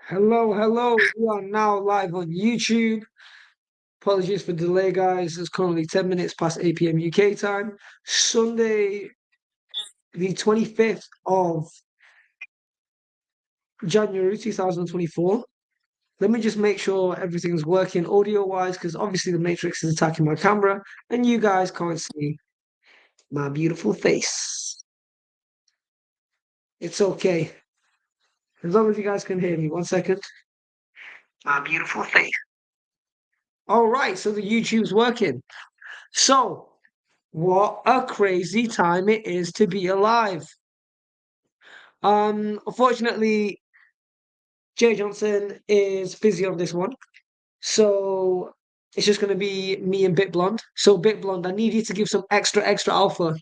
Hello, hello. We are now live on YouTube. Apologies for the delay, guys. It's currently 10 minutes past 8 p.m. UK time. Sunday, the 25th of January 2024. Let me just make sure everything's working audio-wise, because obviously the Matrix is attacking my camera, and you guys can't see my beautiful face. It's okay. As long as you guys can hear me. One second. My beautiful face. All right, so the YouTube's working. So, what a crazy time it is to be alive. Unfortunately, Jay Johnson is busy on this one. So it's just gonna be me and BitBlond. So BitBlond, I need you to give some extra alpha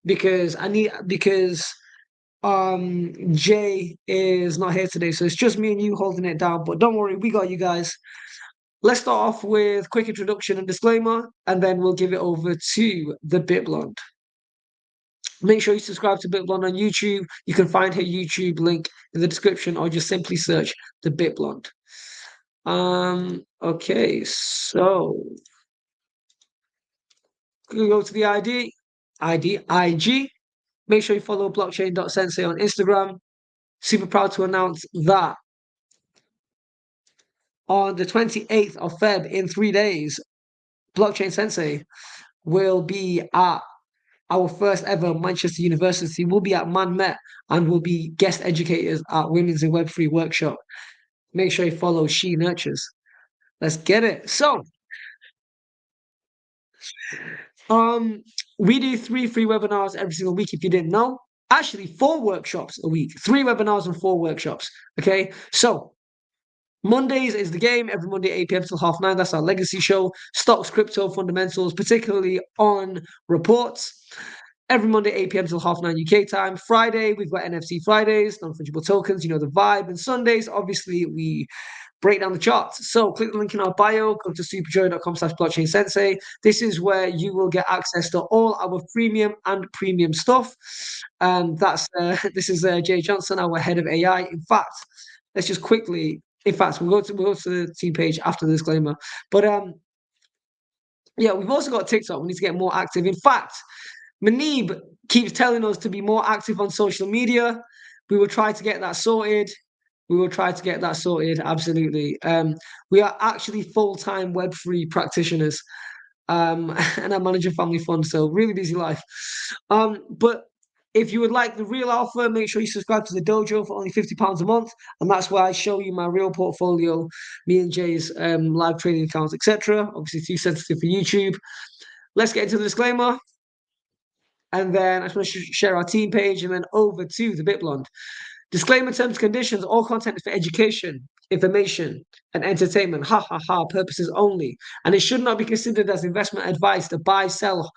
because Jay is not here today. So it's just me and you holding it down. But don't worry, we got you guys. Let's start off with quick introduction and disclaimer, and then we'll give it over to the BitBlond. Make sure you subscribe to BitBlond on YouTube. You can find her YouTube link in the description or just simply search the BitBlond. Okay, so we go to the IG. Make sure you follow blockchain.sensei on Instagram. Super proud to announce that on the 28th of Feb, in 3 days, Blockchain Sensei will be at our first ever Manchester University. We'll be at Man Met and we'll be guest educators at Women's in Web3 workshop. Make sure you follow She Nurtures. Let's get it. So, we do 3 free webinars every single week. If you didn't know, actually 4 workshops a week, 3 webinars and 4 workshops. Okay, so Mondays is the game. Every Monday, 8 p.m. till 9:30. That's our legacy show. Stocks, crypto, fundamentals, particularly on reports. Every Monday, 8 p.m. till 9:30 UK time. Friday, we've got NFC Fridays, non-fungible tokens, you know the vibe. And Sundays, obviously, we break down the charts. So click the link in our bio, go to superjoy.com/blockchain sensei. This is where you will get access to all our freemium and premium stuff. And this is Jay Johnson, our head of AI. In fact, let's just quickly. In fact, we'll go to the team page after the disclaimer. But yeah, we've also got TikTok. We need to get more active. In fact, Manib keeps telling us to be more active on social media. We will try to get that sorted. Absolutely. We are actually full-time Web3 practitioners, and I manage a family fund, so really busy life. But if you would like the real alpha, make sure you subscribe to the dojo for only £50 a month, and that's where I show you my real portfolio, me and Jay's live trading accounts, etc. Obviously, too sensitive for YouTube. Let's get into the disclaimer. And then I just want to share our team page and then over to the BitBlond. Disclaimer terms and conditions, all content is for education, information, and entertainment, purposes only. And it should not be considered as investment advice to buy, sell,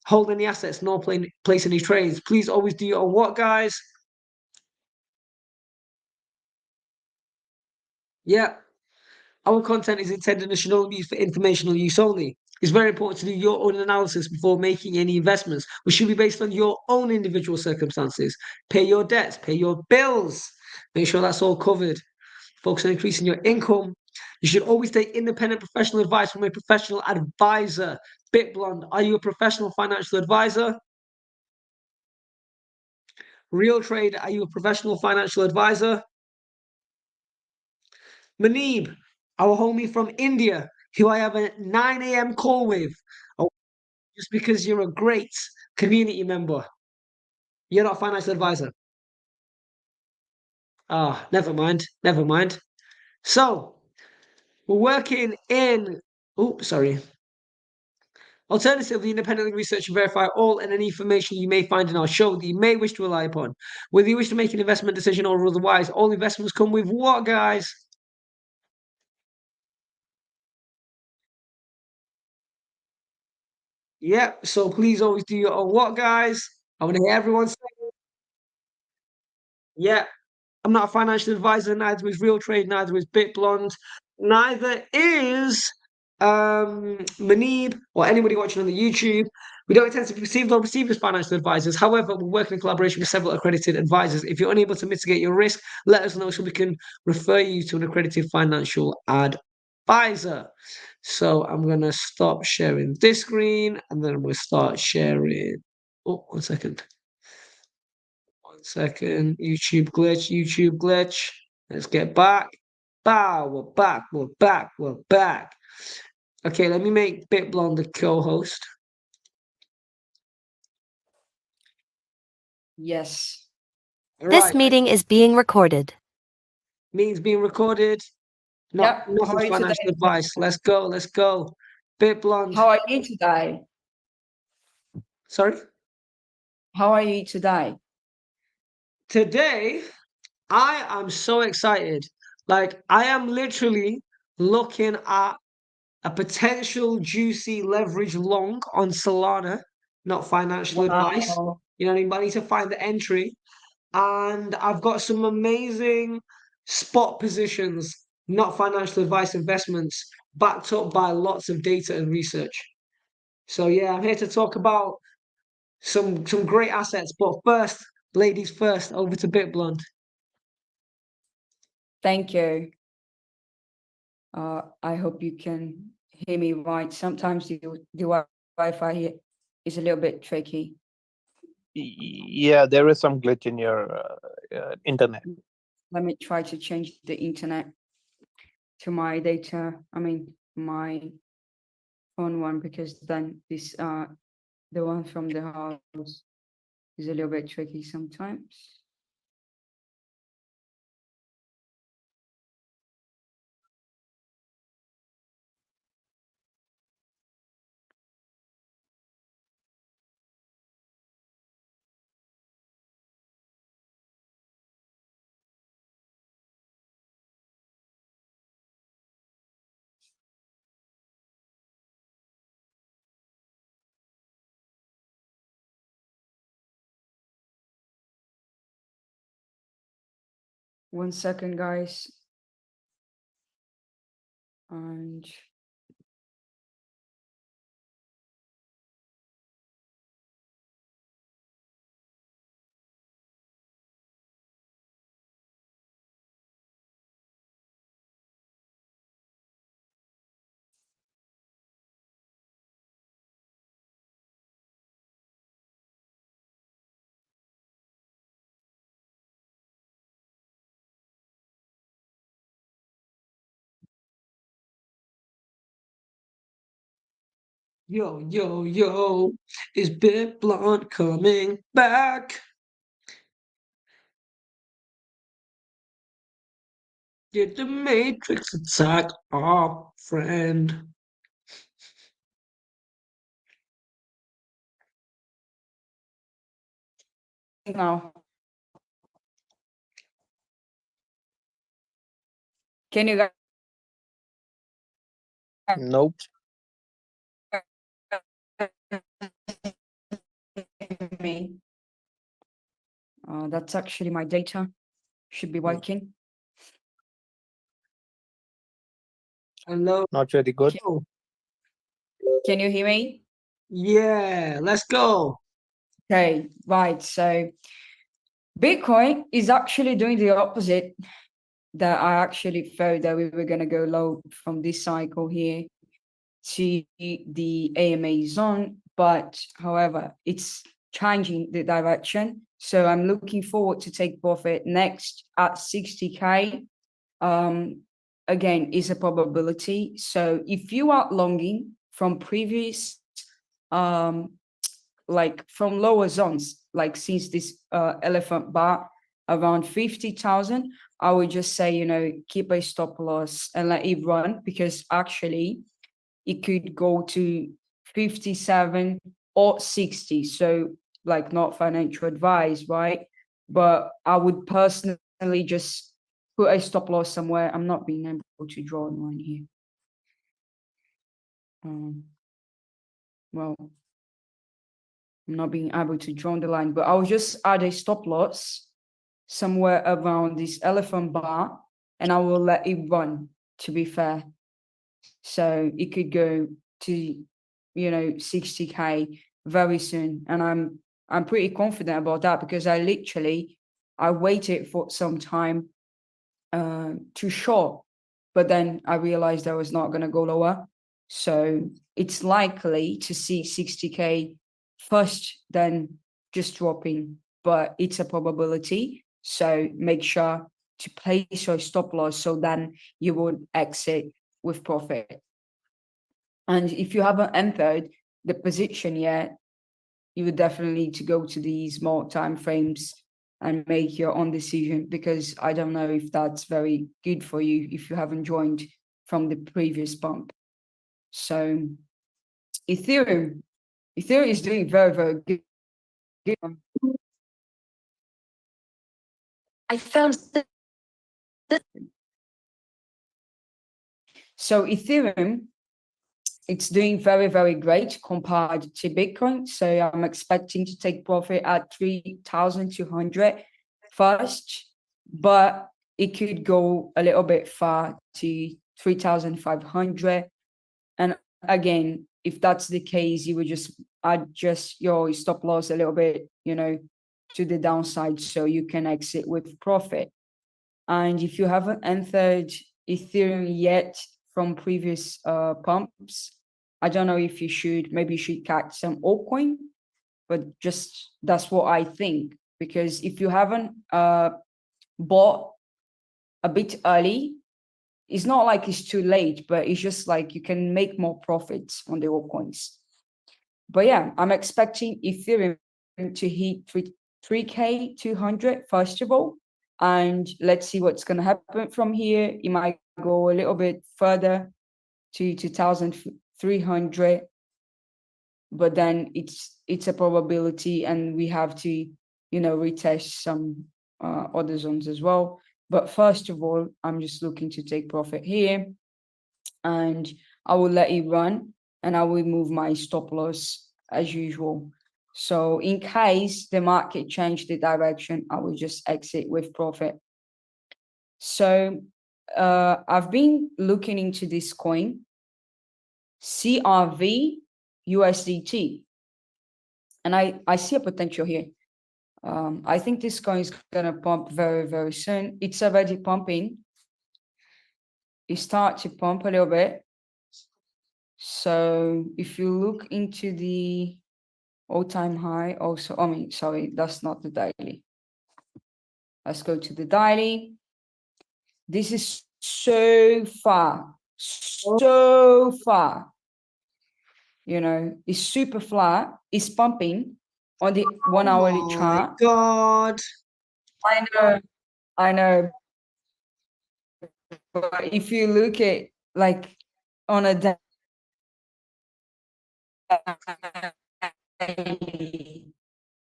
hold any assets, nor place any trades. Please always do your own work, guys. Yeah. Our content is intended and should only be used for informational use only. It's very important to do your own analysis before making any investments, which should be based on your own individual circumstances. Pay your debts, pay your bills, make sure that's all covered. Focus on increasing your income. You should always take independent professional advice from a professional advisor. BitBlond, are you a professional financial advisor? Real Trade, are you a professional financial advisor? Manib, our homie from India, who I have a 9 a.m. call with. Oh, just because you're a great community member. You're not a financial advisor. Ah, never mind. Never mind. So, we're working in. Oh, sorry. Alternatively, independently research and verify all and any information you may find in our show that you may wish to rely upon. Whether you wish to make an investment decision or otherwise, all investments come with what, guys? Yep. So please always do your own what, guys? I want to hear everyone say, yeah, I'm not a financial advisor, neither is Real Trade, neither is BitBlond, neither is Manib or anybody watching on the YouTube. We don't intend to be received or received as financial advisors. However, we work in collaboration with several accredited advisors. If you're unable to mitigate your risk, let us know so we can refer you to an accredited financial advisor. So I'm going to stop sharing this screen and then I'm going to start sharing. Oh, 1 second. 1 second. YouTube glitch. Let's get back. Bow, we're back. Okay, let me make BitBlond the co-host. Yes. This meeting is being recorded. Meeting's being recorded. How Nothing are you financial today? advice. Let's go. BitBlond. How are you today? Sorry? How are you today? Today, I am so excited. Like, I am literally looking at a potential juicy leverage long on Solana, not financial advice. Wow. You know what I mean? But I need to find the entry. And I've got some amazing spot positions, not financial advice investments, backed up by lots of data and research. So yeah, I'm here to talk about some great assets. But first, ladies first, over to BitBlond. Thank you. I hope you can hear me right. Sometimes the Wi-Fi here is a little bit tricky. Yeah, there is some glitch in your internet. Let me try to change the internet to my data. I mean, my phone one, because then this the one from the house is a little bit tricky sometimes. One second, guys. And Yo, is BitBlond coming back? Did the Matrix attack our friend? now, can you guys Nope. hear me? That's actually my data. Should be working. Hello. Not very good. Can you hear me? Yeah, let's go. Okay, right. So Bitcoin is actually doing the opposite that I actually thought that we were going to go low from this cycle here to the AMA zone. But however, it's changing the direction. So I'm looking forward to take profit next at 60K. Again, is a probability. So if you are longing from previous, like from lower zones, like since this elephant bar around 50,000, I would just say, keep a stop loss and let it run, because actually it could go to 57 or 60. So like, not financial advice, right? But I would personally just put a stop loss somewhere. I'm not being able to draw a line here. Well, I'm not being able to draw the line, but I'll just add a stop loss somewhere around this elephant bar, and I will let it run, to be fair. So it could go to, 60K very soon, and I'm pretty confident about that because I waited for some time to short, but then I realized I was not going to go lower. So it's likely to see 60K first, then just dropping, but it's a probability. So make sure to place your stop loss so then you would exit with profit. And if you haven't entered the position yet, you would definitely need to go to these more time frames and make your own decision, because I don't know if that's very good for you if you haven't joined from the previous bump. So Ethereum is doing very, very good. I found that So Ethereum, it's doing very, very great compared to Bitcoin. So I'm expecting to take profit at 3,200 first, but it could go a little bit far to 3,500. And again, if that's the case, you would just adjust your stop loss a little bit, to the downside so you can exit with profit. And if you haven't entered Ethereum yet from previous pumps, I don't know if you should, maybe you should catch some altcoin, but just that's what I think. Because if you haven't bought a bit early, it's not like it's too late, but it's just like you can make more profits on the altcoins. But yeah, I'm expecting Ethereum to hit 3K200 first of all, and let's see what's going to happen from here. It might go a little bit further to 2,300, but then it's a probability, and we have to retest some other zones as well. But first of all, I'm just looking to take profit here, and I will let it run, and I will move my stop loss as usual. So in case the market changed the direction, I will just exit with profit. So I've been looking into this coin, CRV USDT, and I see a potential here. I think this coin is going to pump very, very soon. It's already pumping. It starts to pump a little bit. So if you look into the all-time high, also, sorry, that's not the daily. Let's go to the daily. This is so far. It's super flat. It's pumping on the 1 hourly chart. God. I know. But if you look at like on a day,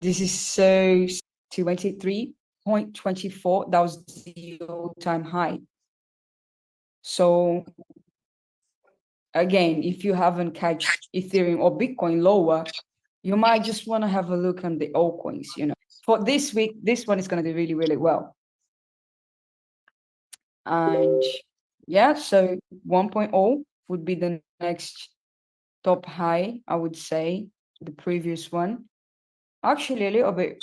this is so 23.24. That was the all-time high. So again, if you haven't catched Ethereum or Bitcoin lower, you might just want to have a look on the altcoins. For this week, this one is going to do really, really well. And yeah, so 1.0 would be the next top high, I would say. The previous one, actually a little bit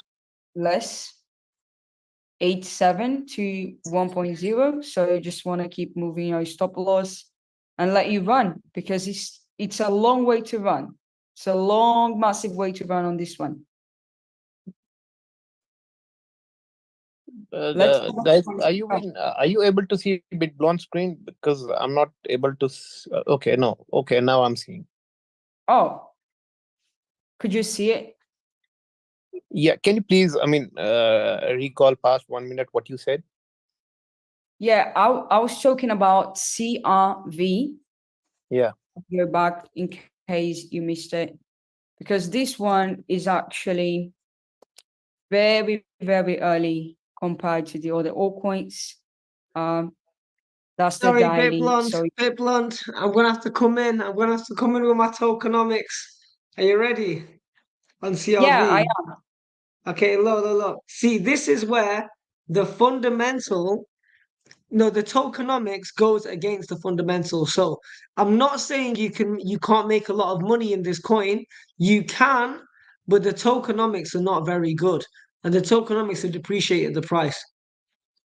less, 8.7 to 1.0. So you just want to keep moving your stop loss and let you run, because it's a long way to run. It's a long, massive way to run on this one. Guys, are you able to see BitBlond screen? Because I'm not able to. Okay, no. Okay, now I'm seeing. Oh, could you see it? Yeah, can you please, recall past 1 minute what you said? Yeah, I was talking about CRV. Yeah. Go back in case you missed it, because this one is actually very, very early compared to the other altcoins. That's the Sorry, daily. BitBlond. I'm gonna have to come in. I'm gonna have to come in with my tokenomics. Are you ready? On CRV. Yeah, I am. Okay, look. See, this is where the fundamental No, the tokenomics goes against the fundamentals. So I'm not saying you can't make a lot of money in this coin. You can, but the tokenomics are not very good. And the tokenomics have depreciated the price.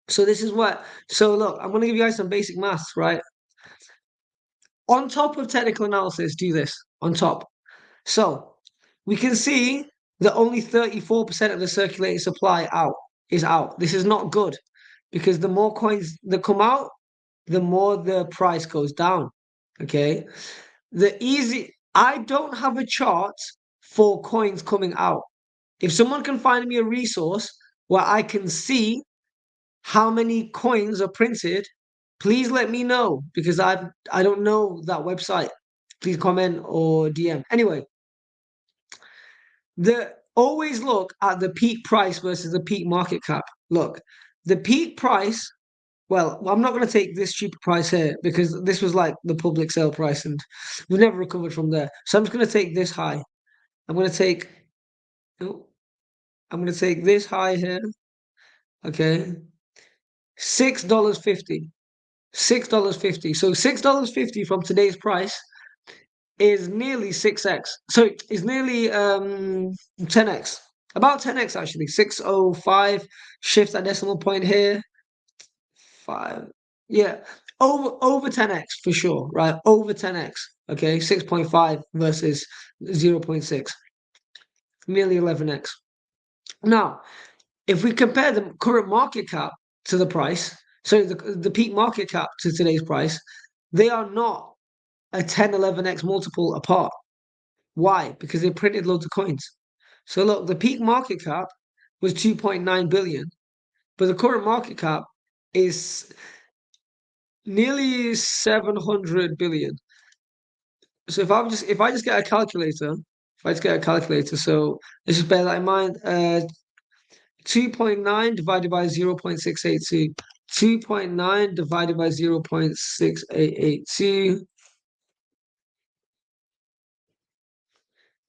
So this is what, so look, I'm gonna give you guys some basic maths, right? On top of technical analysis, do this on top. So we can see that only 34% of the circulating supply is out. This is not good because the more coins that come out, the more the price goes down. Okay. I don't have a chart for coins coming out. If someone can find me a resource where I can see how many coins are printed, please let me know because I don't know that website. Please comment or DM. Anyway, always look at the peak price versus the peak market cap. Look, the peak price. Well, I'm not going to take this cheaper price here because this was like the public sale price and we've never recovered from there. So I'm just going to take this high. I'm going to take. Oh, I'm going to take this high here. Okay, $6.50. $6.50. So $6.50 from today's price is nearly 6x. So it's nearly 10x. About 10x actually. 605. Shift that decimal point here. 5. Yeah. Over 10x for sure, right? Over 10x. Okay. 6.5 versus 0.6. Nearly 11x. Now, if we compare the current market cap to the price, so the peak market cap to today's price, they are not a 10, 11x multiple apart. Why? Because they printed loads of coins. So look, the peak market cap was 2.9 billion, but the current market cap is nearly 700 billion. So if I just get a calculator, so let's just bear that in mind. 2.9 divided by 0.682. 2.9 divided by 0.6882.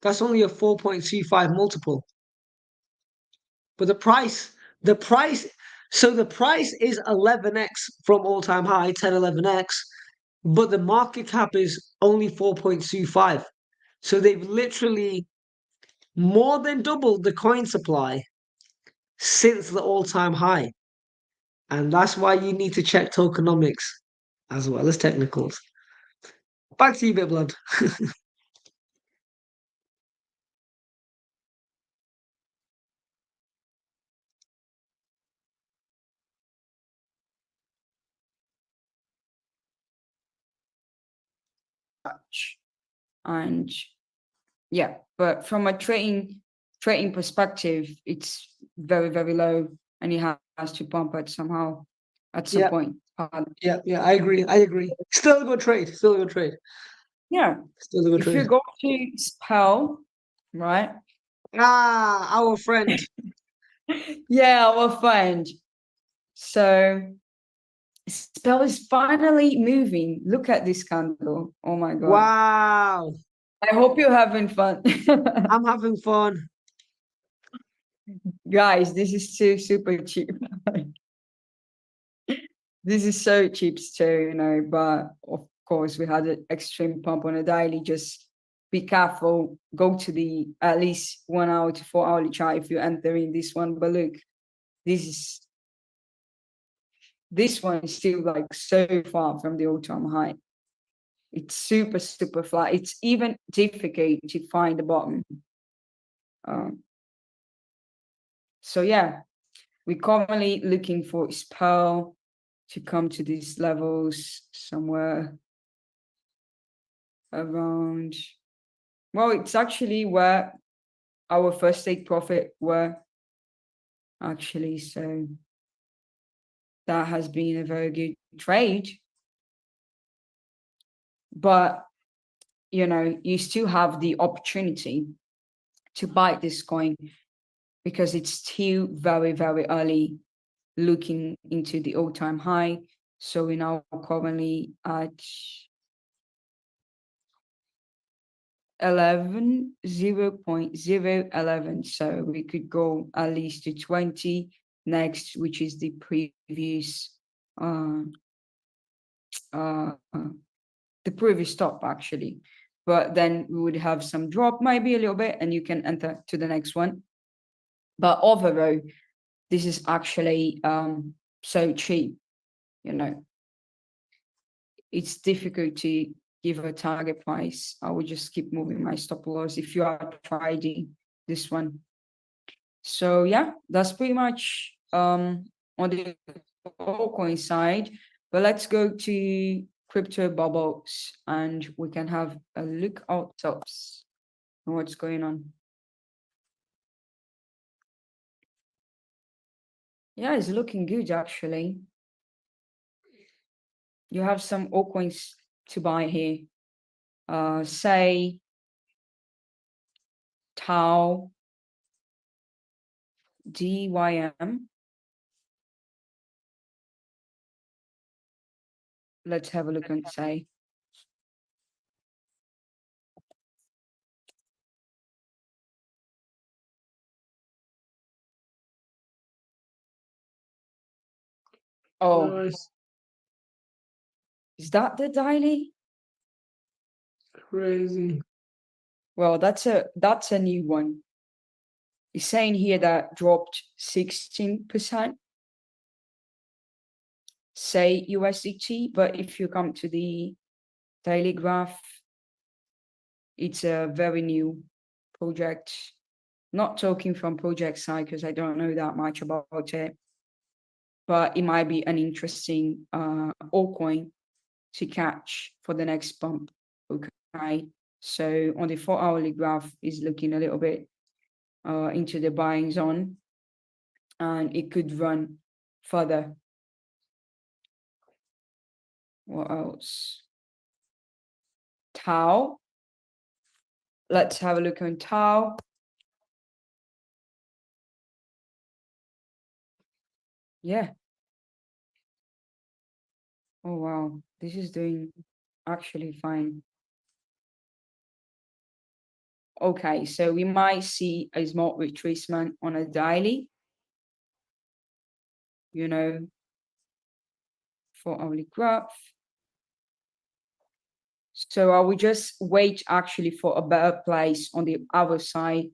That's only a 4.25 multiple. But the price, so the price is 11x from all-time high, 10, 11x, but the market cap is only 4.25. So they've literally more than doubled the coin supply since the all-time high. And that's why you need to check tokenomics as well as technicals. Back to you, BitBlond. And yeah, but from a trading perspective, it's very, very low and it has to pump it somehow at some point. Yeah, I agree. Still a good trade. Yeah. Still a good if trade. you go to Spell, right? Our friend. Yeah, our friend. So Spell is finally moving. Look at this candle. Oh my God. Wow. I hope you're having fun. I'm having fun. Guys, this is super cheap. This is so cheap too, but of course we had an extreme pump on a daily. Just be careful. Go to the at least 1 hour to 4 hourly chart if you're entering this one. But look, this one is still like so far from the all-time high. It's super, super flat. It's even difficult to find the bottom. So yeah, we're currently looking for Spell to come to these levels somewhere around. Well, it's actually where our first take profit were actually. So that has been a very good trade. But, you still have the opportunity to buy this coin because it's still very, very early looking into the all-time high. So we're now currently at 0.011. So we could go at least to 20 next, which is the previous the previous top actually, but then we would have some drop, maybe a little bit, and you can enter to the next one. But overall, this is actually so cheap, you know. It's difficult to give a target price. I would just keep moving my stop loss if you are trading this one. So yeah, that's pretty much on the altcoin side. But let's go to crypto bubbles and we can have a look ourselves at what's going on. Yeah, it's looking good actually. You have some altcoins to buy here. Say Tau, DYM. Let's have a look and say. Oh, Nice. is that the daily? Crazy. Well, that's a new one. It's saying here that dropped 16%, say USDT, but if you come to the daily graph, it's a very new project. Not talking from project side because I don't know that much about it, but it might be an interesting altcoin to catch for the next bump. Okay, so on the 4-hourly graph is looking a little bit into the buying zone, and it could run further. What else? Tau. Let's have a look on Tau. Yeah. Oh wow, this is doing actually fine. Okay, so we might see a small retracement on a daily, you know, 4-hourly graph. So I will just wait actually for a better place on the other side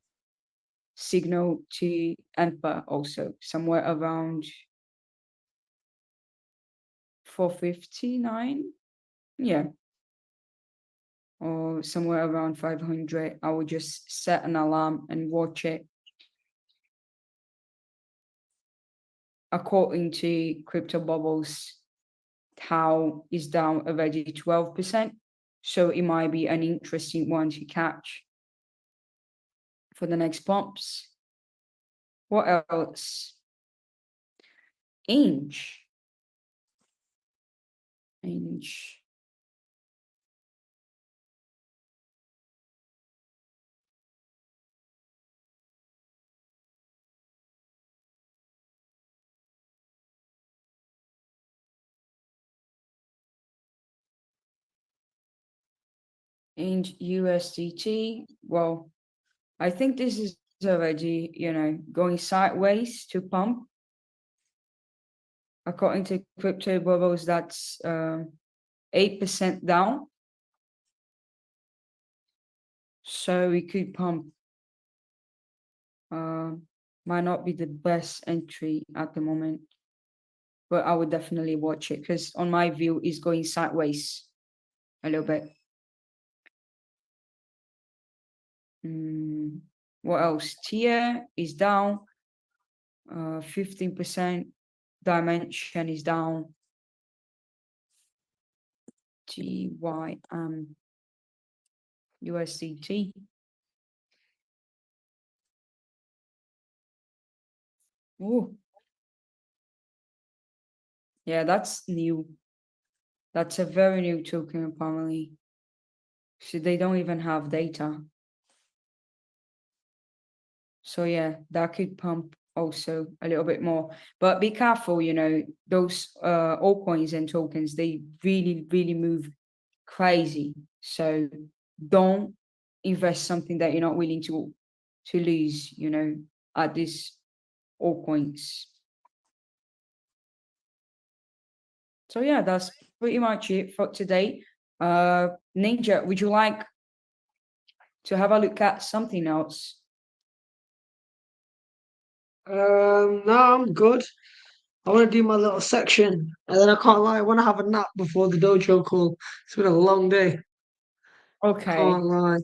signal to enter also somewhere around 459. Yeah. Or somewhere around 500. I will just set an alarm and watch it. According to crypto bubbles, Tau is down already 12%. So it might be an interesting one to catch for the next pumps. What else? Inch. Inch USDT. Well, I think this is already, you know, going sideways to pump. According to crypto bubbles, that's 8% down. So we could pump. Might not be the best entry at the moment, but I would definitely watch it because on my view, it's going sideways a little bit. What else? TIA is down 15%. Dimension is down. GYM USDT. Oh, yeah, that's new. That's a very new token apparently. So they don't even have data. So yeah, that could pump also a little bit more. But be careful, you know, those altcoins and tokens, they really, really move crazy. So don't invest something that you're not willing to lose, you know, at these altcoins. So yeah, that's pretty much it for today. Ninja, would you like to have a look at something else? No, I'm good. I want to do my little section, and then I can't lie, I want to have a nap before the dojo call. It's been a long day. Okay, Can't lie.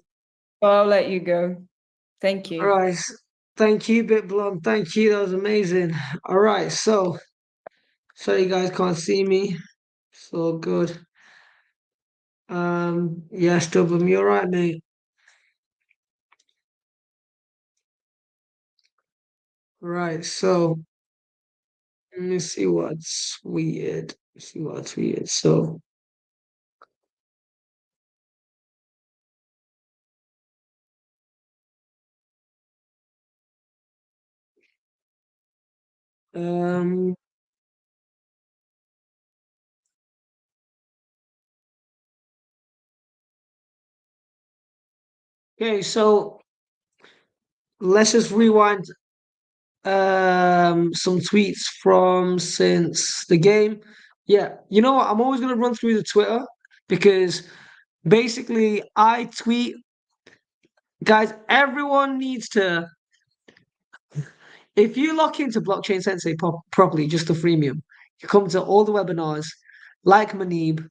I'll let you go. Thank All you. right. Thank you, BitBlond. Thank you. That was amazing. All right. So you guys can't see me. So good. Yeah, still, but me all right, mate. Right. So let me see what's weird. See what's weird. So, um, okay. So let's just rewind. Some tweets from since the game. Yeah, you know what? I'm always gonna run through the Twitter because basically I tweet, guys. Everyone needs to, if you lock into Blockchain Sensei properly, just the freemium, you come to all the webinars, like Manib,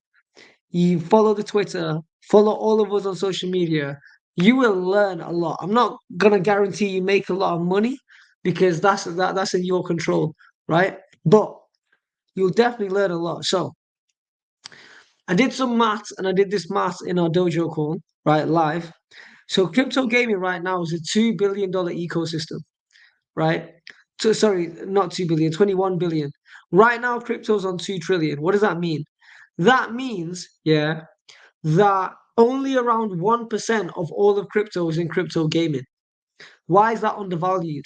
you follow the Twitter, follow all of us on social media, you will learn a lot. I'm not gonna guarantee you make a lot of money because that's in your control, right? But you'll definitely learn a lot. So I did some maths and I did this maths in our dojo call, right, live. So crypto gaming right now is a $2 billion ecosystem, right? So sorry, not 2 billion, 21 billion. Right now, crypto's on 2 trillion. What does that mean? That means, yeah, that only around 1% of all of crypto is in crypto gaming. Why is that undervalued?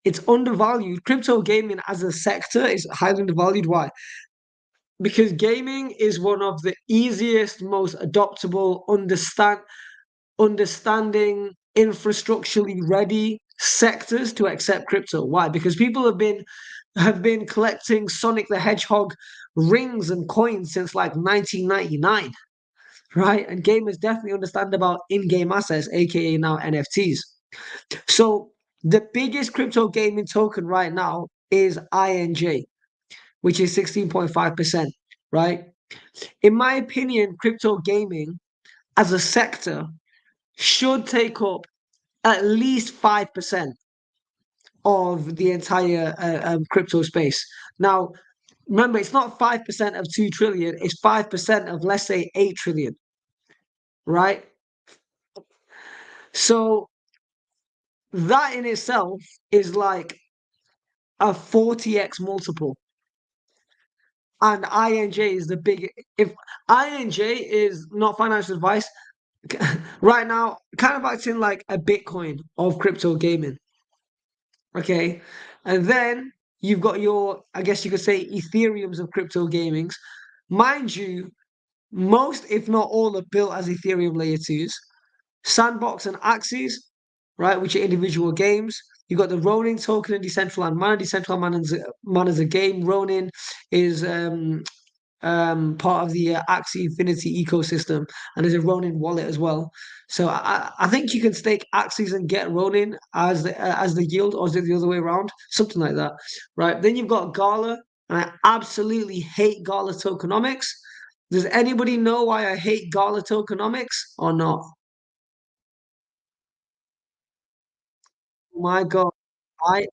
It's undervalued. Crypto gaming as a sector is highly undervalued. Why? Because gaming is one of the easiest, most adoptable, understanding, infrastructurally ready sectors to accept crypto. Why? Because people have been collecting Sonic the Hedgehog rings and coins since like 1999, right? And gamers definitely understand about in-game assets, aka now NFTs. So the biggest crypto gaming token right now is INJ, which is 16.5%, right? In my opinion, crypto gaming as a sector should take up at least 5% of the entire crypto space. Now, remember, it's not 5% of 2 trillion, it's 5% of, let's say, 8 trillion, right? So that in itself is like a 40x multiple. And INJ is the big. If INJ is not financial advice, right now, kind of acting like a Bitcoin of crypto gaming. Okay. And then you've got your, I guess you could say, Ethereums of crypto gamings. Mind you, most, if not all, are built as Ethereum layer twos. Sandbox and Axes, right, which are individual games. You've got the Ronin token and Decentraland Mana. Decentraland Mana is a game. Ronin is part of the Axie Infinity ecosystem, and there's a Ronin wallet as well. So I think you can stake Axies and get Ronin as the yield, or is it the other way around? Something like that, right? Then you've got Gala, and I absolutely hate Gala tokenomics. Does anybody know why I hate Gala tokenomics or not? My God, I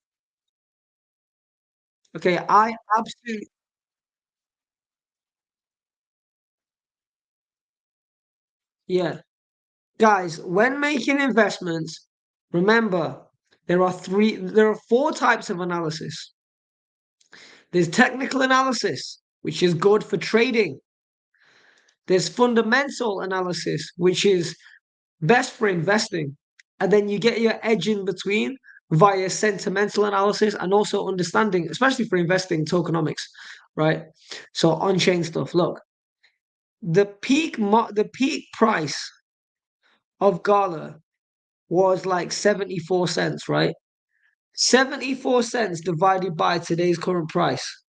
okay, I absolutely yeah. Guys, when making investments, remember there are four types of analysis. There's technical analysis, which is good for trading. There's fundamental analysis, which is best for investing. And then you get your edge in between via sentimental analysis and also understanding, especially for investing tokenomics, right? So on-chain stuff. Look, the peak price of Gala was like 74 cents, right? 74 cents divided by today's current price.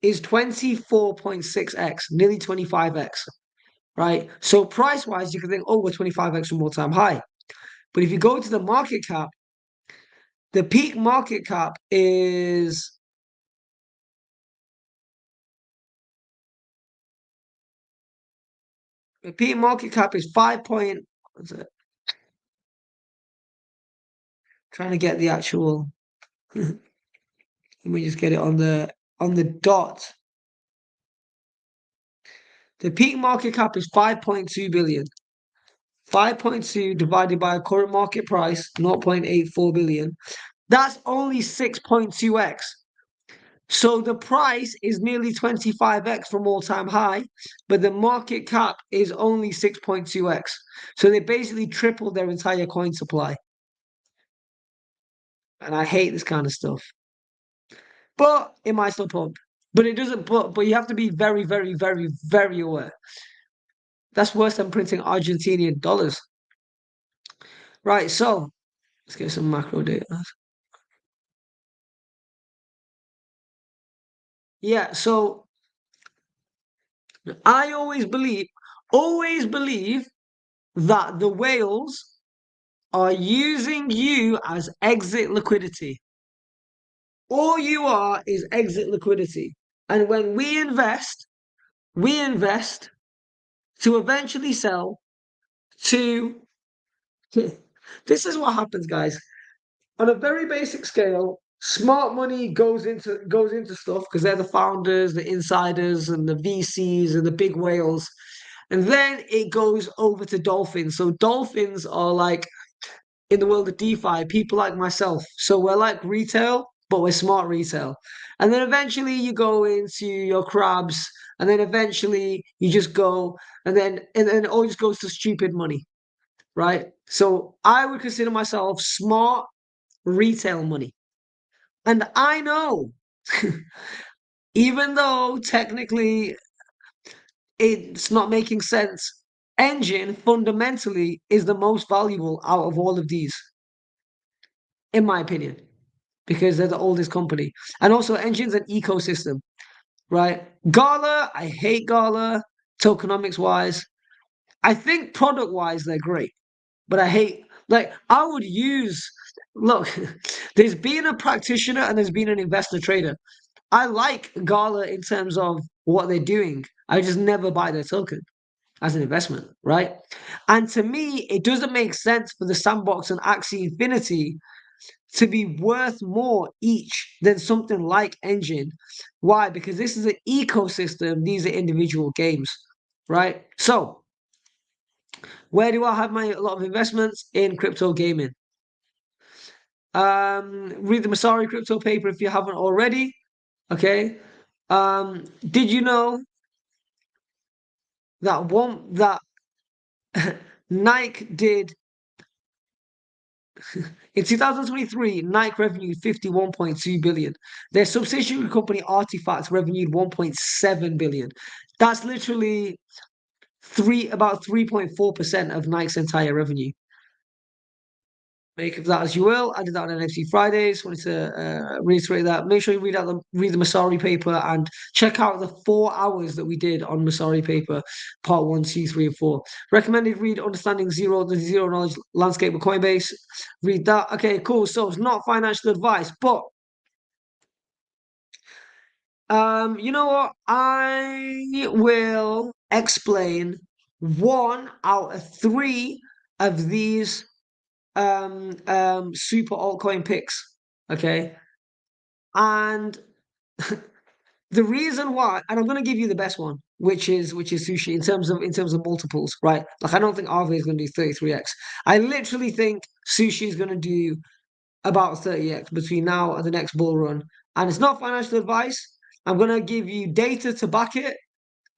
is 24.6x, nearly 25x, right? So price-wise, you can think, oh, we're 25x from all-time high. But if you go to the market cap, the peak market cap is the peak market cap is 5 point. What's it? Trying to get the actual. Let me just get it on the dot. The peak market cap is 5.2 billion. 5.2 divided by a current market price, 0.84 billion. That's only 6.2x. So the price is nearly 25x from all-time high, but the market cap is only 6.2x. So they basically tripled their entire coin supply. And I hate this kind of stuff. But it might still pump. But it doesn't, but you have to be very, very, very, very aware. That's worse than printing Argentinian dollars. Right, so let's get some macro data. Yeah, so I always believe that the whales are using you as exit liquidity. All you are is exit liquidity. And when we invest to eventually sell to this is what happens, guys. On a very basic scale, smart money goes into stuff because they're the founders, the insiders, and the VCs and the big whales. And then it goes over to dolphins. So dolphins are like in the world of DeFi, people like myself. So we're like retail, but we're smart retail. And then eventually you go into your crabs, and then eventually you just go, and then it all just goes to stupid money, right? So I would consider myself smart retail money. And I know, even though technically it's not making sense, Engine fundamentally is the most valuable out of all of these, in my opinion, because they're the oldest company. And also, Engine's an ecosystem, right? Gala, I hate Gala, tokenomics wise. I think product wise, they're great, but I hate, like, I would use, look, there's been a practitioner and there's been an investor trader. I like Gala in terms of what they're doing. I just never buy their token as an investment, right? And to me, it doesn't make sense for the Sandbox and Axie Infinity to be worth more each than something like Engine. Why? Because this is an ecosystem. These are individual games, right? So where do I have a lot of investments? In crypto gaming. Read the Masari crypto paper if you haven't already. Okay. Did you know that Nike did in 2023, Nike revenued 51.2 billion. Their subsidiary company Artifacts revenued 1.7 billion. That's literally about 3.4% of Nike's entire revenue. Make of that as you will. I did that on NFT Fridays. Wanted to reiterate that. Make sure you read the Masari paper and check out the 4 hours that we did on Masari paper, part 1, 2, 3, and 4. Recommended read Understanding the Zero Knowledge Landscape of Coinbase. Read that. Okay, cool. So it's not financial advice, but you know what? I will explain 1 out of 3 of these super altcoin picks, okay? And the reason why, and I'm going to give you the best one, which is Sushi in terms of multiples, right? Like I don't think RV is going to do 33x. I literally think Sushi is going to do about 30x between now and the next bull run. And it's not financial advice. I'm going to give you data to back it.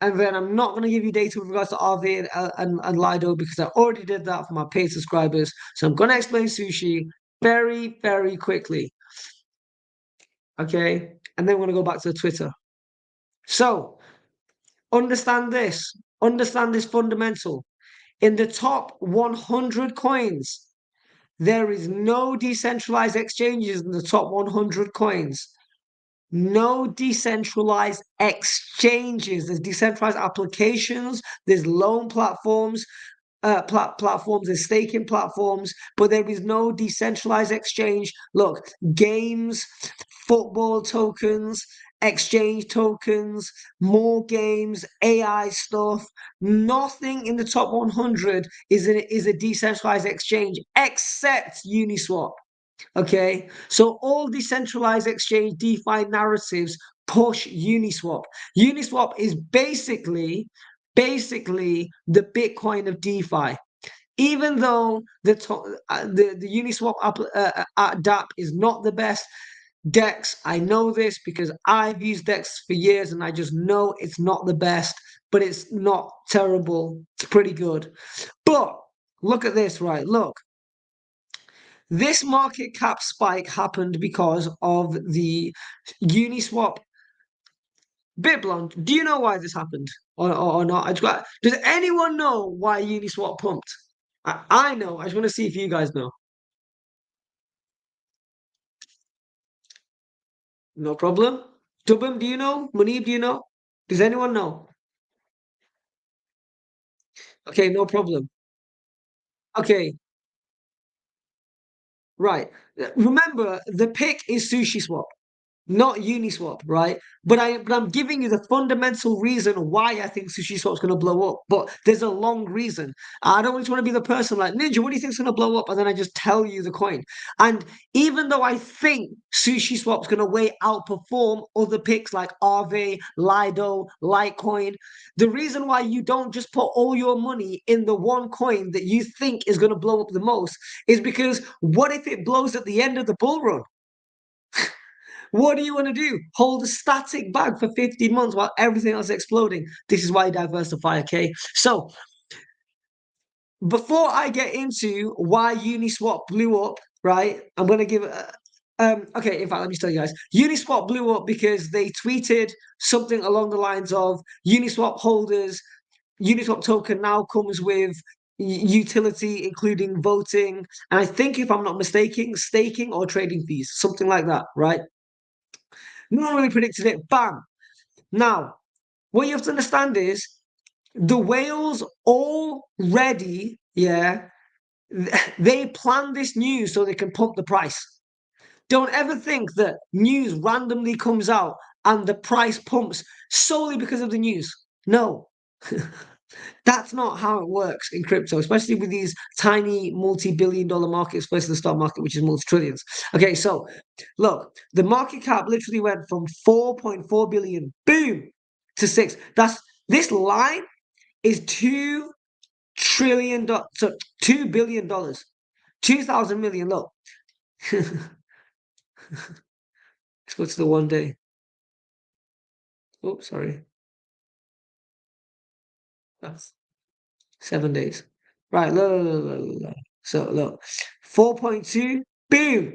And then I'm not going to give you data with regards to RV and Lido because I already did that for my paid subscribers. So I'm going to explain Sushi very, very quickly. Okay? And then we're going to go back to Twitter. So, understand this. Understand this fundamental. In the top 100 coins, there is no decentralized exchanges in the top 100 coins. no decentralized exchanges. There's decentralized applications, there's loan platforms, platforms, there's staking platforms, but there is no decentralized exchange. Look, games, football tokens, exchange tokens, more games, AI stuff. Nothing in the top 100 is a decentralized exchange except Uniswap. Okay, so all decentralized exchange DeFi narratives push Uniswap. Uniswap is basically the Bitcoin of DeFi. Even though the Uniswap DApp is not the best, DEX, I know this because I've used DEX for years and I just know it's not the best, but it's not terrible. It's pretty good. But look at this, right? Look. This market cap spike happened because of the Uniswap BitBlond. Do you know why this happened or not? Does anyone know why Uniswap pumped? I know. I just want to see if you guys know. No problem. Dubum, do you know? Munib, do you know? Does anyone know? Okay, no problem. Okay, right. Remember, the pick is SushiSwap, not Uniswap, right? But I'm giving you the fundamental reason why I think SushiSwap's going to blow up. But there's a long reason. I don't just want to be the person like, Ninja, what do you think's going to blow up? And then I just tell you the coin. And even though I think SushiSwap's going to way outperform other picks like Aave, Lido, Litecoin, the reason why you don't just put all your money in the one coin that you think is going to blow up the most is because what if it blows at the end of the bull run? What do you want to do? Hold a static bag for 15 months while everything else is exploding. This is why you diversify, okay? So, before I get into why Uniswap blew up, right? I'm going to give okay, in fact, let me tell you guys. Uniswap blew up because they tweeted something along the lines of Uniswap holders, Uniswap token now comes with utility, including voting, and I think, if I'm not mistaken, staking or trading fees, something like that, right? No one really predicted it. Bam. Now, what you have to understand is the whales already, yeah, they plan this news so they can pump the price. Don't ever think that news randomly comes out and the price pumps solely because of the news. No. That's not how it works in crypto, especially with these tiny multi-billion-dollar markets versus the stock market, which is multi-trillions. Okay, so look, the market cap literally went from 4.4 billion, boom, to 6. This line is $2 trillion, so $2 billion, 2,000 million. Look, let's go to the 1 day. Oh, sorry. That's 7 days. Right, look. So look, 4.2, boom,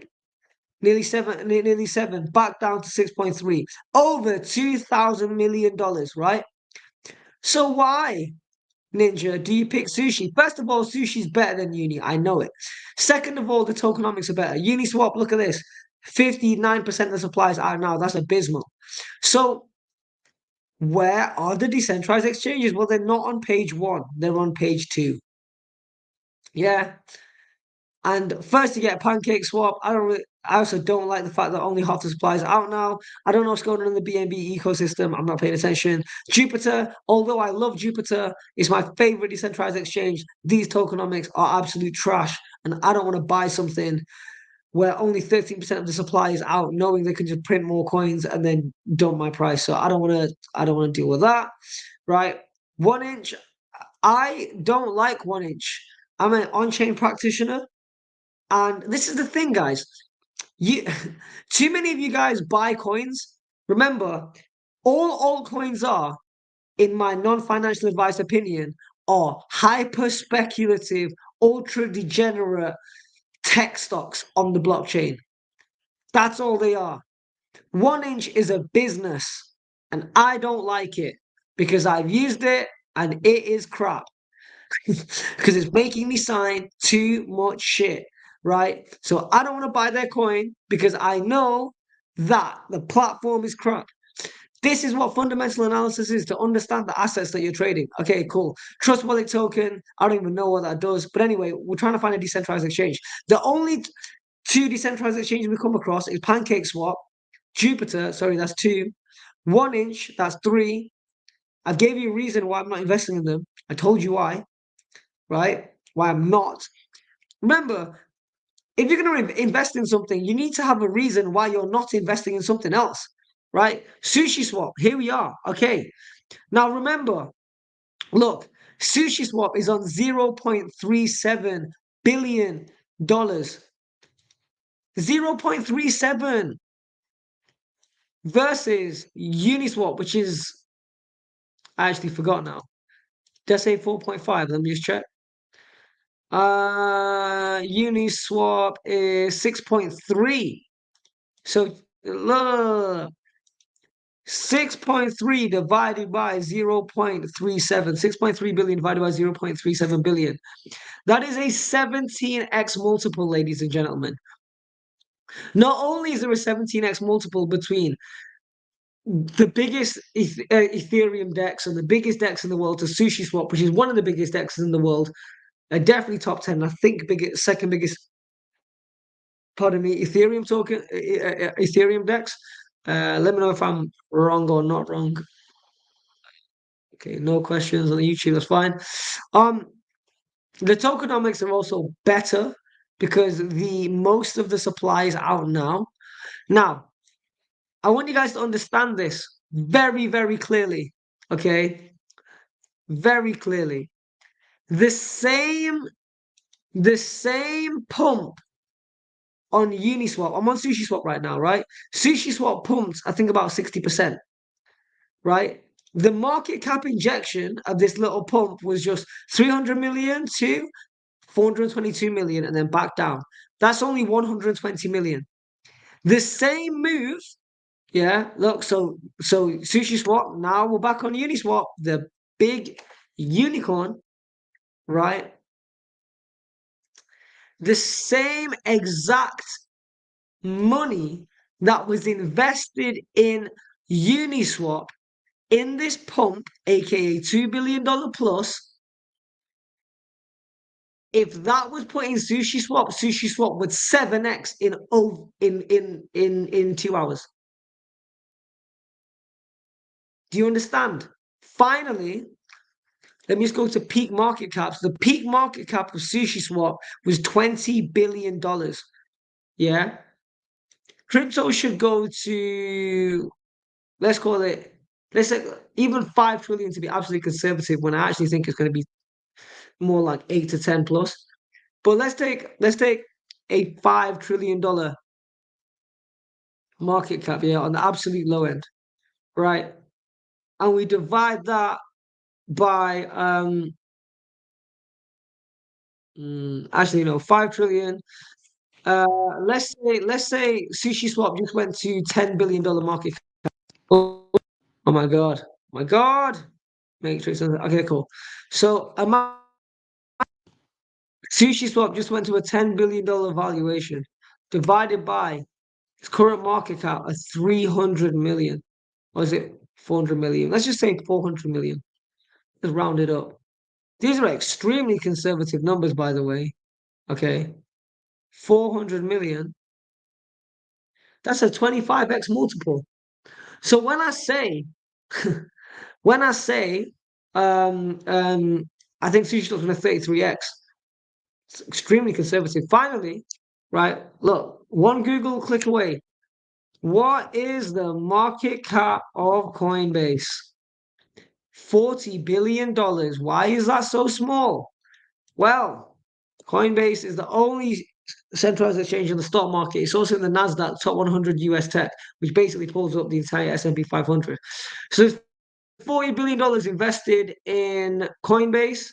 nearly seven, back down to 6.3, over $2,000 million, right? So why, Ninja, do you pick sushi? First of all, sushi's better than Uni. I know it. Second of all, the tokenomics are better. Uniswap, look at this. 59% of the supplies are now. That's abysmal. So where are the decentralized exchanges? Well, they're not on page 1. They're on page 2. Yeah. And first to get Pancake Swap, I also don't like the fact that only half the supply is out now. I don't know what's going on in the BNB ecosystem. I'm not paying attention. Jupiter, although I love Jupiter, is my favorite decentralized exchange. These tokenomics are absolute trash, and I don't want to buy something where only 13% of the supply is out, knowing they can just print more coins and then dump my price. So I don't want to deal with that. Right? 1inch. I don't like 1inch. I'm an on-chain practitioner. And this is the thing, guys. Too many of you guys buy coins. Remember, all altcoins are, in my non-financial advice opinion, are hyper speculative, ultra degenerate tech stocks on the blockchain. That's all they are. 1inch is a business, and I don't like it because I've used it and it is crap because it's making me sign too much shit. Right? So I don't want to buy their coin because I know that the platform is crap. This is what fundamental analysis is, to understand the assets that you're trading. Okay, cool. Trust wallet token, I don't even know what that does. But anyway, we're trying to find a decentralized exchange. The only two decentralized exchanges we come across is PancakeSwap, Jupiter, sorry, that's 2. 1inch, that's 3. I gave you a reason why I'm not investing in them. I told you why, right? Why I'm not. Remember, if you're going to invest in something, you need to have a reason why you're not investing in something else, right? SushiSwap, here we are. Okay. Now remember, look, SushiSwap is on $0.37 billion. 0.37 versus Uniswap, which is, I actually forgot now. Did I say 4.5? Let me just check. Uniswap is 6.3. So 6.3 divided by 0.37. 6.3 billion divided by 0.37 billion. That is a 17x multiple, ladies and gentlemen. Not only is there a 17x multiple between the biggest Ethereum DEX and the biggest DEX in the world to SushiSwap, which is one of the biggest DEXs in the world, definitely top 10. I think second biggest, pardon me, Ethereum token, Ethereum DEX. Let me know if I'm wrong or not wrong. Okay, no questions on the YouTube. That's fine. The tokenomics are also better because the most of the supply is out now. Now, I want you guys to understand this very, very clearly. Okay, very clearly. The same pump on Uniswap. I'm on SushiSwap right now, right? SushiSwap pumped, I think, about 60%, right? The market cap injection of this little pump was just 300 million to 422 million and then back down. That's only 120 million. The same move, yeah, look, so SushiSwap, now we're back on Uniswap, the big unicorn, right? The same exact money that was invested in Uniswap in this pump, aka $2 billion plus, if that was put in SushiSwap would 7x in 2 hours. Do you understand? Finally, let me just go to peak market caps. The peak market cap of SushiSwap was $20 billion. Yeah. Crypto should go to, let's say even 5 trillion to be absolutely conservative, when I actually think it's going to be more like 8 to 10 plus. But let's take a $5 trillion market cap, yeah, on the absolute low end, right? And we divide that by actually no, 5 trillion. Let's say SushiSwap just went to $10 billion market cap. Oh my god. My god. Matrix. Okay, cool. So SushiSwap just went to a $10 billion valuation divided by its current market cap of 300 million. Or is it 400 million? Let's just say 400 million. Let's round it up. These are extremely conservative numbers, by the way. Okay. 400 million. That's a 25x multiple. So when I say I think SushiSwap's going to 33x, it's extremely conservative. Finally, right, look, one Google click away. What is the market cap of Coinbase? $40 billion. Why is that so small? Well, Coinbase is the only centralized exchange in the stock market. It's also in the NASDAQ top 100 US tech, which basically pulls up the entire S&P 500. So there's $40 billion invested in Coinbase,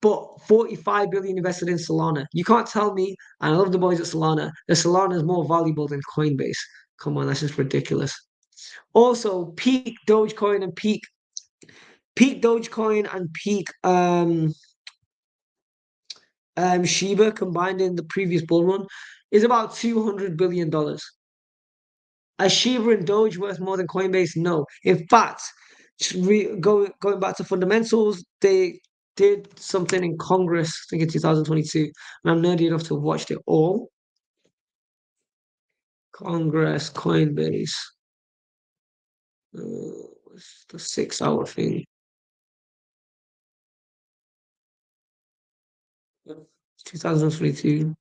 but 45 billion invested in Solana. You can't tell me, and I love the boys at Solana, that Solana is more valuable than Coinbase. Come on, that's just ridiculous. Also, peak Dogecoin and peak Shiba combined in the previous bull run is about $200 billion. Are Shiba and Doge worth more than Coinbase? No. In fact, going back to fundamentals, they did something in Congress, I think in 2022, and I'm nerdy enough to have watched it all. Congress, Coinbase. What's the 6-hour thing? 2022.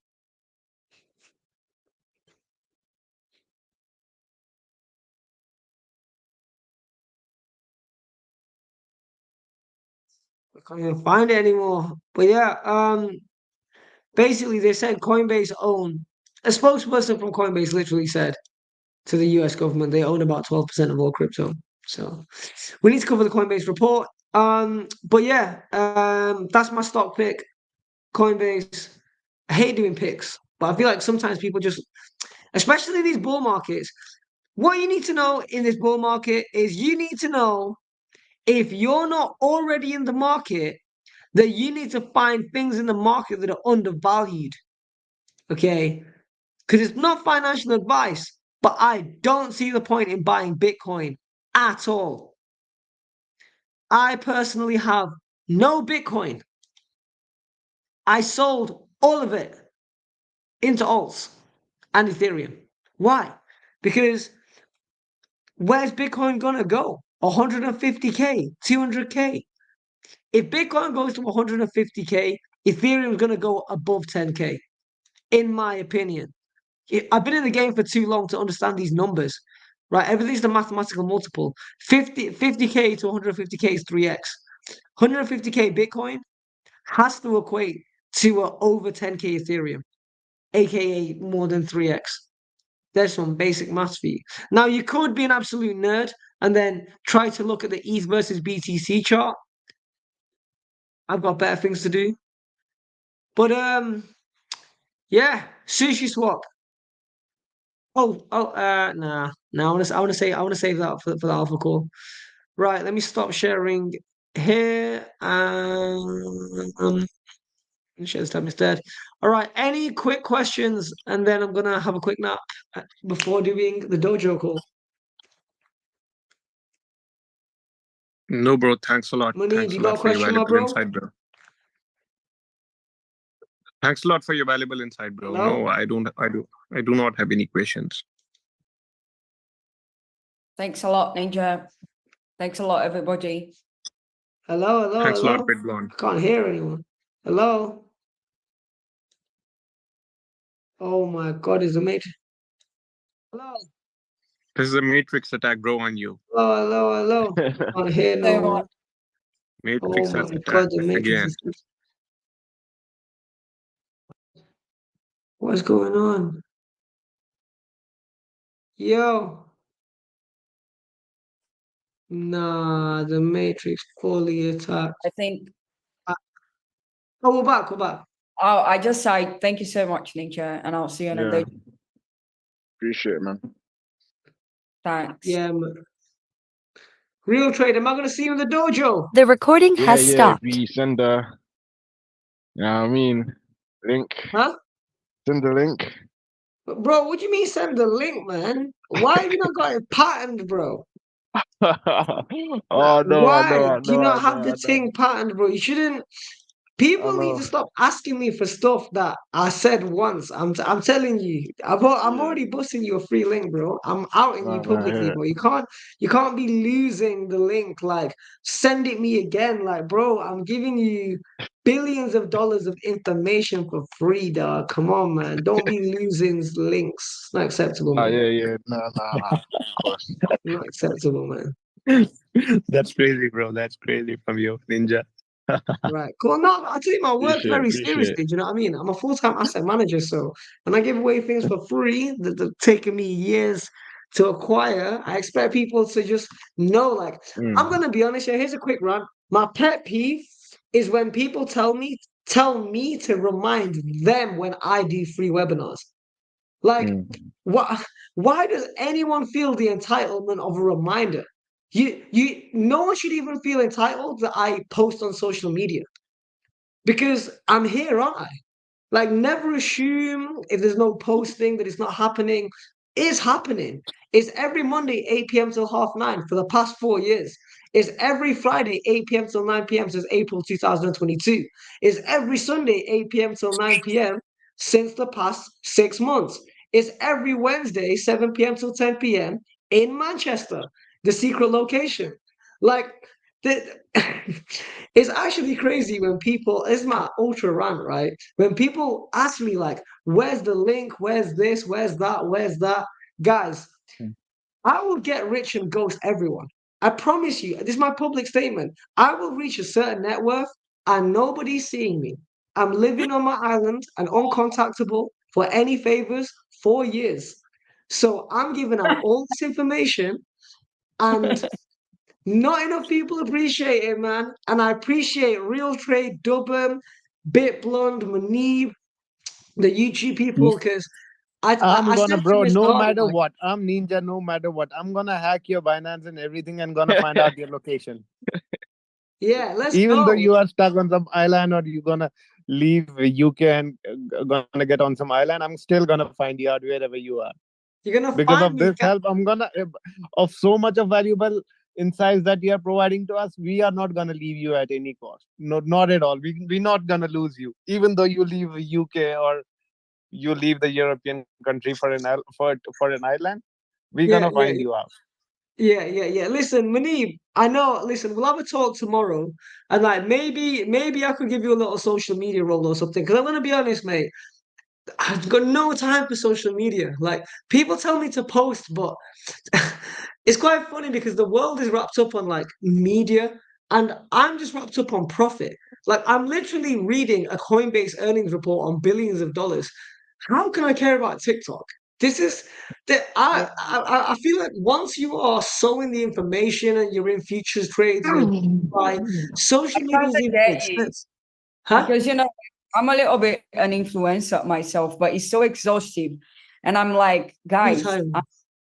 I can't even find it anymore. But yeah, basically they said Coinbase own a spokesperson from Coinbase literally said to the US government they own about 12% of all crypto. So we need to cover the Coinbase report. But yeah, that's my stock pick. Coinbase. I hate doing picks, but I feel like sometimes people just, especially these bull markets, what you need to know in this bull market is you need to know if you're not already in the market, that you need to find things in the market that are undervalued. Okay? Because it's not financial advice, but I don't see the point in buying Bitcoin at all. I personally have no Bitcoin. I sold all of it into alts and Ethereum. Why? Because where's Bitcoin gonna go? 150K, 200K. If Bitcoin goes to 150K, Ethereum is gonna go above 10K, in my opinion. I've been in the game for too long to understand these numbers, right? Everything's the mathematical multiple. 50K to 150K is 3x. 150K Bitcoin has to equate to over 10K Ethereum, aka more than 3x. There's some basic maths for you. Now, you could be an absolute nerd and then try to look at the ETH versus BTC chart. I've got better things to do. But yeah, sushi swap. Nah. I want to save that for the alpha call. Right, let me stop sharing here. Share this time instead. All right, any quick questions, and then I'm gonna have a quick nap before doing the dojo call. No, bro. Thanks a lot. Munib, Thanks you a got lot a for your question, my valuable bro? insight, bro. Thanks a lot for your valuable insight, bro. Hello? No, I do not have any questions. Thanks a lot, Ninja. Thanks a lot, everybody. Hello? Thanks a lot, Hello? BitBlond. I can't hear anyone. Hello? Oh my God, is the matrix? Hello? This is a matrix attack, bro, on you. Hello? Can't hear no So one. much. Oh Matrix has my God, attacked the matrix again. is. What's going on? Yo. Nah, the matrix fully attacked. I think. Oh, we're back. Oh, I just say thank you so much, Ninja, and I'll see you on a day. Appreciate it, man. Thanks. Yeah, man. Real trade, am I gonna see you in the dojo? The recording has If stopped. we send you know what I mean, link. Huh? Send the link. Bro, what do you mean send the link, man? Why have you not got it patterned, bro? Oh no, I know, Why I do you know, I not know, have I the know. thing patterned, bro? You shouldn't. I People need know. to stop asking me for stuff that I said once. I'm telling you, I'm Yeah. already busting you a free link, bro. I'm outing you No, I publicly, hear it. bro. You can't be losing the link. Like, send it me again, like, bro. I'm giving you billions of dollars of information for free, dog. Come on, man. Don't be losing links. It's not acceptable, man. Yeah. No. Of course. Not acceptable, man. That's crazy, bro. That's crazy from you, Ninja. Right, cool. No, I take my work very Appreciate it. seriously. Do you know what I mean? I'm a full-time asset manager, so when I give away things for free that have taken me years to acquire, I expect people to just know. Like, I'm gonna be honest here. Here's a quick run. My pet peeve is when people tell me to remind them when I do free webinars. Like, what? Why does anyone feel the entitlement of a reminder? No one should even feel entitled that I post on social media because I'm here, aren't I? Like, never assume if there's no posting that it's not happening. is happening. It's every Monday, 8 p.m. till 9:30 for the past 4 years. It's every Friday, 8 p.m. till 9 p.m. since April 2022. It's every Sunday, 8 p.m. till 9 p.m. since the past 6 months. It's every Wednesday, 7 p.m. till 10 p.m. in Manchester, the secret location. Like, the, it's actually crazy when people, it's my ultra rant, right? When people ask me, like, where's the link? Where's this? Where's that? Where's that? Guys, I will get rich and ghost everyone. I promise you, this is my public statement. I will reach a certain net worth and nobody's seeing me. I'm living on my island and uncontactable for any favors for years. So I'm giving out all this information and not enough people appreciate it, man. And I appreciate Real Trade, Dubbin, BitBlond, Manib, the YouTube people, because I gonna, said to bro, Miss no Carter, matter like, what, I'm Ninja, no matter what. I'm gonna hack your Binance and everything and gonna find out your location. yeah, let's Even though go. you are stuck on some island or you're gonna leave UK and gonna get on some island, I'm still gonna find you out wherever you are. You're gonna Because find of me. this help, I'm gonna, of so much of valuable insights that you are providing to us, we are not gonna leave you at any cost. No, not at all. We're not gonna lose you. Even though you leave UK or you leave the European country for for an island, we're Yeah, gonna yeah, find you out. yeah. Listen, Manib, I know. Listen, we'll have a talk tomorrow, and like maybe I could give you a little social media role or something. Because I'm gonna be honest, mate. I've got no time for social media. Like people tell me to post, but it's quite funny because the world is wrapped up on like media, and I'm just wrapped up on profit. Like I'm literally reading a Coinbase earnings report on billions of dollars. How can I care about TikTok? This is that I feel like once you are sowing the information and you're in futures trades and you buy, I social media kind doesn't of even get make you sense. Huh? because I'm a little bit an influencer myself, but it's so exhaustive. And I'm like, guys, Anytime.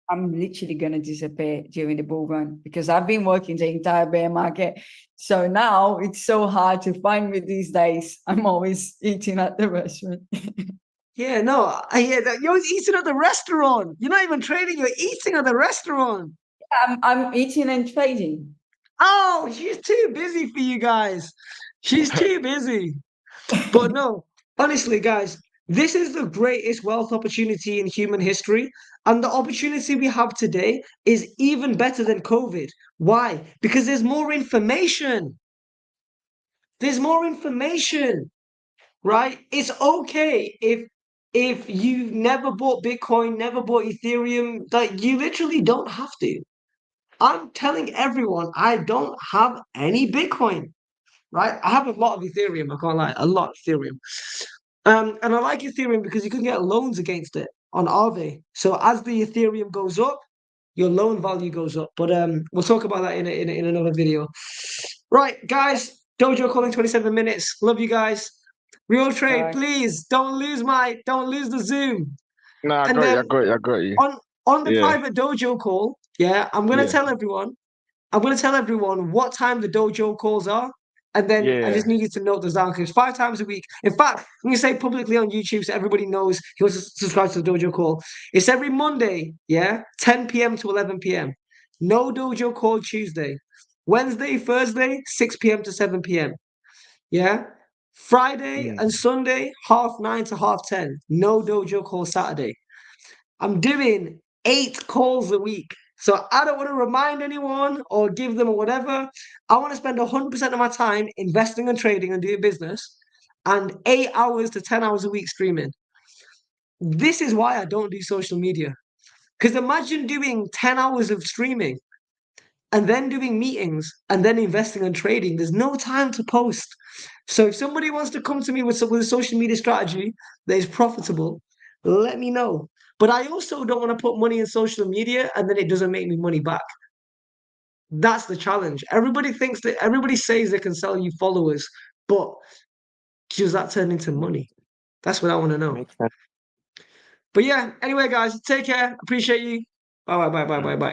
I'm literally gonna disappear during the bull run because I've been working the entire bear market. So now it's so hard to find me these days. I'm always eating at the restaurant. Yeah, no, I hear that. You're eating at the restaurant. You're not even trading, you're eating at the restaurant. I'm eating and trading. Oh, she's too busy for you guys. She's too busy. But no, honestly, guys, this is the greatest wealth opportunity in human history. And the opportunity we have today is even better than COVID. Why? Because there's more information. There's more information, right? It's okay if you've never bought Bitcoin, never bought Ethereum, like you literally don't have to. I'm telling everyone I don't have any Bitcoin, right? I have a lot of Ethereum, I can't lie, a lot of Ethereum. And I like Ethereum because you can get loans against it on Aave. So as the Ethereum goes up, your loan value goes up. But we'll talk about that in another video. Right, guys, Dojo calling 27 minutes. Love you guys. Real trade, Bye. please don't lose the Zoom. No, I And got you. then I got you. I got you. on the Yeah. private dojo call, yeah, Yeah. I'm gonna tell everyone what time the dojo calls are, and then I Yeah. just need you to note those down because 5 times a week. In fact, I'm gonna say publicly on YouTube so everybody knows he wants to subscribe to the dojo call. It's every Monday, yeah, 10 p.m. to 11 p.m. No dojo call Tuesday. Wednesday, Thursday, 6 p.m. to 7 p.m. Yeah. Friday Mm. and Sunday, 9:30 to 10:30. No dojo call Saturday. I'm doing 8 calls a week. So I don't want to remind anyone or give them or whatever. I want to spend 100% of my time investing and trading and doing business and 8 hours to 10 hours a week streaming. This is why I don't do social media. Because imagine doing 10 hours of streaming and then doing meetings and then investing and trading. There's no time to post. So if somebody wants to come to me with a social media strategy that is profitable, let me know. But I also don't want to put money in social media and then it doesn't make me money back. That's the challenge. Everybody says they can sell you followers, but does that turn into money? That's what I want to know. Makes sense. But yeah, anyway, guys, take care. Appreciate you. Bye. Bye, bro.